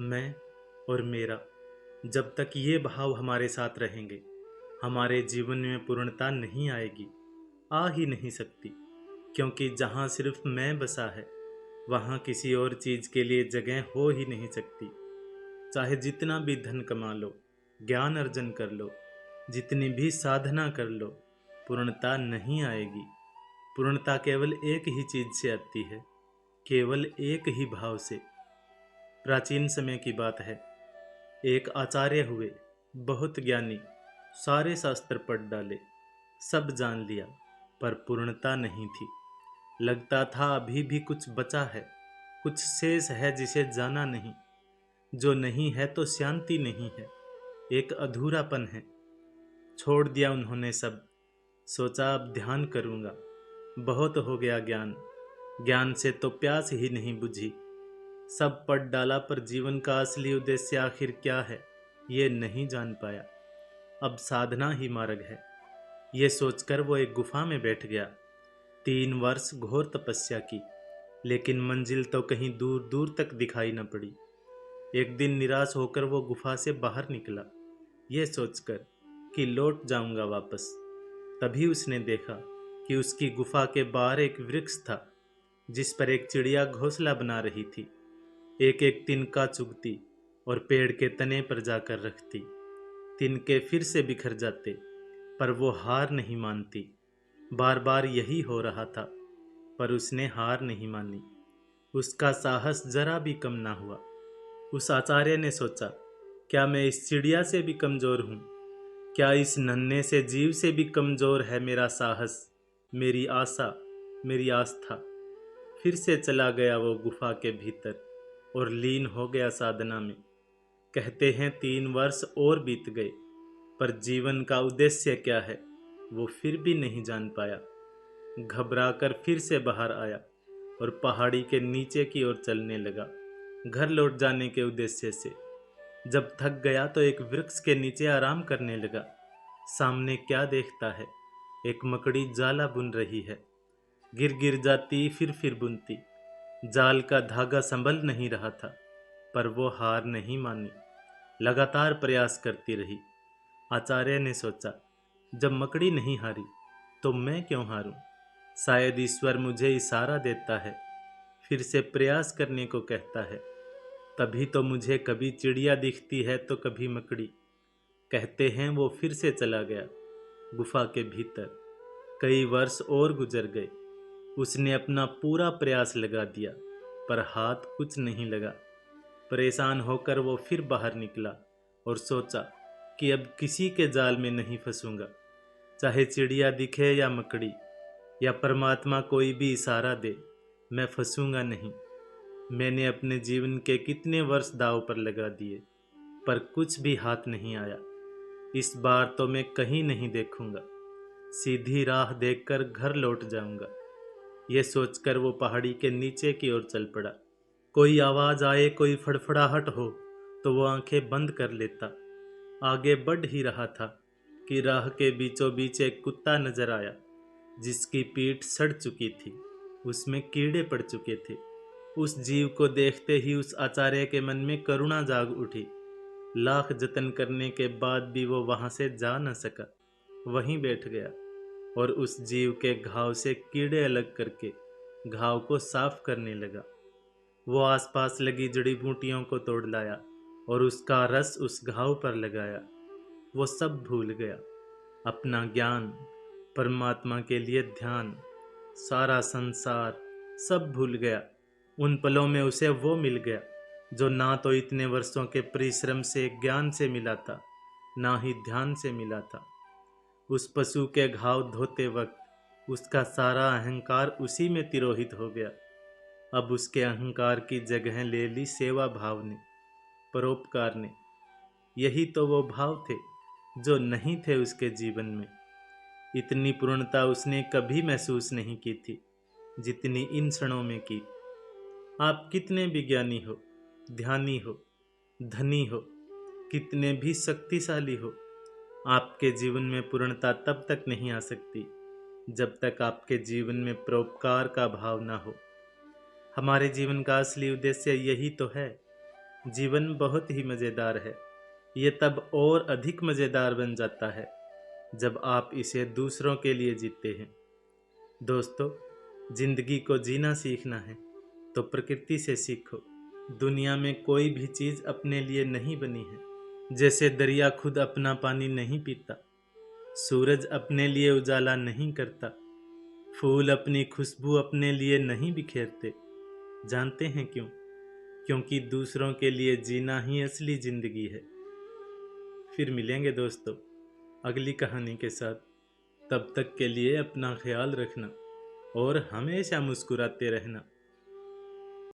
मैं और मेरा, जब तक ये भाव हमारे साथ रहेंगे, हमारे जीवन में पूर्णता नहीं आएगी, आ ही नहीं सकती। क्योंकि जहाँ सिर्फ मैं बसा है, वहाँ किसी और चीज के लिए जगह हो ही नहीं सकती। चाहे जितना भी धन कमा लो, ज्ञान अर्जन कर लो, जितनी भी साधना कर लो, पूर्णता नहीं आएगी। पूर्णता केवल एक ही चीज से आती है, केवल एक ही भाव से। प्राचीन समय की बात है, एक आचार्य हुए, बहुत ज्ञानी, सारे शास्त्र पढ़ डाले, सब जान लिया, पर पूर्णता नहीं थी। लगता था अभी भी कुछ बचा है, कुछ शेष है जिसे जाना नहीं। जो नहीं है तो शांति नहीं है, एक अधूरापन है। छोड़ दिया उन्होंने सब, सोचा अब ध्यान करूंगा। बहुत हो गया ज्ञान, ज्ञान से तो प्यास ही नहीं बुझी। सब पढ़ डाला पर जीवन का असली उद्देश्य आखिर क्या है, ये नहीं जान पाया। अब साधना ही मार्ग है, ये सोचकर वो एक गुफा में बैठ गया। 3 वर्ष घोर तपस्या की, लेकिन मंजिल तो कहीं दूर दूर तक दिखाई न पड़ी। एक दिन निराश होकर वो गुफा से बाहर निकला, ये सोचकर कि लौट जाऊंगा वापस। तभी उसने देखा कि उसकी गुफा के बाहर एक वृक्ष था, जिस पर एक चिड़िया घोंसला बना रही थी। एक एक तिनका चुगती और पेड़ के तने पर जाकर रखती। तिनके फिर से बिखर जाते, पर वो हार नहीं मानती। बार बार यही हो रहा था, पर उसने हार नहीं मानी। उसका साहस जरा भी कम ना हुआ। उस आचार्य ने सोचा, क्या मैं इस चिड़िया से भी कमजोर हूँ? क्या इस नन्हे से जीव से भी कमजोर है मेरा साहस, मेरी आशा, मेरी आस्था? फिर से चला गया वो गुफा के भीतर और लीन हो गया साधना में। कहते हैं 3 वर्ष और बीत गए, पर जीवन का उद्देश्य क्या है वो फिर भी नहीं जान पाया। घबराकर फिर से बाहर आया और पहाड़ी के नीचे की ओर चलने लगा, घर लौट जाने के उद्देश्य से। जब थक गया तो एक वृक्ष के नीचे आराम करने लगा। सामने क्या देखता है, एक मकड़ी जाला बुन रही है। गिर गिर जाती, फिर बुनती। जाल का धागा संभल नहीं रहा था, पर वो हार नहीं मानी, लगातार प्रयास करती रही। आचार्य ने सोचा, जब मकड़ी नहीं हारी तो मैं क्यों हारूं? शायद ईश्वर मुझे इशारा देता है, फिर से प्रयास करने को कहता है। तभी तो मुझे कभी चिड़िया दिखती है तो कभी मकड़ी। कहते हैं वो फिर से चला गया गुफा के भीतर। कई वर्ष और गुजर गए। उसने अपना पूरा प्रयास लगा दिया, पर हाथ कुछ नहीं लगा। परेशान होकर वो फिर बाहर निकला और सोचा कि अब किसी के जाल में नहीं फंसूंगा। चाहे चिड़िया दिखे या मकड़ी या परमात्मा कोई भी इशारा दे, मैं फंसूंगा नहीं। मैंने अपने जीवन के कितने वर्ष दांव पर लगा दिए, पर कुछ भी हाथ नहीं आया। इस बार तो मैं कहीं नहीं देखूंगा, सीधी राह देखकर घर लौट जाऊंगा। ये सोचकर वो पहाड़ी के नीचे की ओर चल पड़ा। कोई आवाज आए, कोई फड़फड़ाहट हो तो वो आंखें बंद कर लेता। आगे बढ़ ही रहा था कि राह के बीचों बीच एक कुत्ता नजर आया, जिसकी पीठ सड़ चुकी थी, उसमें कीड़े पड़ चुके थे। उस जीव को देखते ही उस आचार्य के मन में करुणा जाग उठी। लाख जतन करने के बाद भी वो वहां से जा न सका। वहीं बैठ गया और उस जीव के घाव से कीड़े अलग करके घाव को साफ करने लगा। वो आसपास लगी जड़ी बूटियों को तोड़ लाया और उसका रस उस घाव पर लगाया। वो सब भूल गया, अपना ज्ञान, परमात्मा के लिए ध्यान, सारा संसार सब भूल गया। उन पलों में उसे वो मिल गया जो ना तो इतने वर्षों के परिश्रम से, ज्ञान से मिला था, ना ही ध्यान से मिला था। उस पशु के घाव धोते वक्त उसका सारा अहंकार उसी में तिरोहित हो गया। अब उसके अहंकार की जगह ले ली सेवा भाव ने, परोपकार ने। यही तो वो भाव थे जो नहीं थे उसके जीवन में। इतनी पूर्णता उसने कभी महसूस नहीं की थी जितनी इन क्षणों में की। आप कितने भी ज्ञानी हो, ध्यानी हो, धनी हो, कितने भी शक्तिशाली हो, आपके जीवन में पूर्णता तब तक नहीं आ सकती जब तक आपके जीवन में परोपकार का भाव ना हो। हमारे जीवन का असली उद्देश्य यही तो है, जीवन बहुत ही मज़ेदार है। ये तब और अधिक मज़ेदार बन जाता है जब आप इसे दूसरों के लिए जीते हैं। दोस्तों, जिंदगी को जीना सीखना है तो प्रकृति से सीखो। दुनिया में कोई भी चीज़ अपने लिए नहीं बनी है। जैसे दरिया खुद अपना पानी नहीं पीता, सूरज अपने लिए उजाला नहीं करता, फूल अपनी खुशबू अपने लिए नहीं बिखेरते। जानते हैं क्यों? क्योंकि दूसरों के लिए जीना ही असली जिंदगी है। फिर मिलेंगे दोस्तों अगली कहानी के साथ। तब तक के लिए अपना ख्याल रखना और हमेशा मुस्कुराते रहना।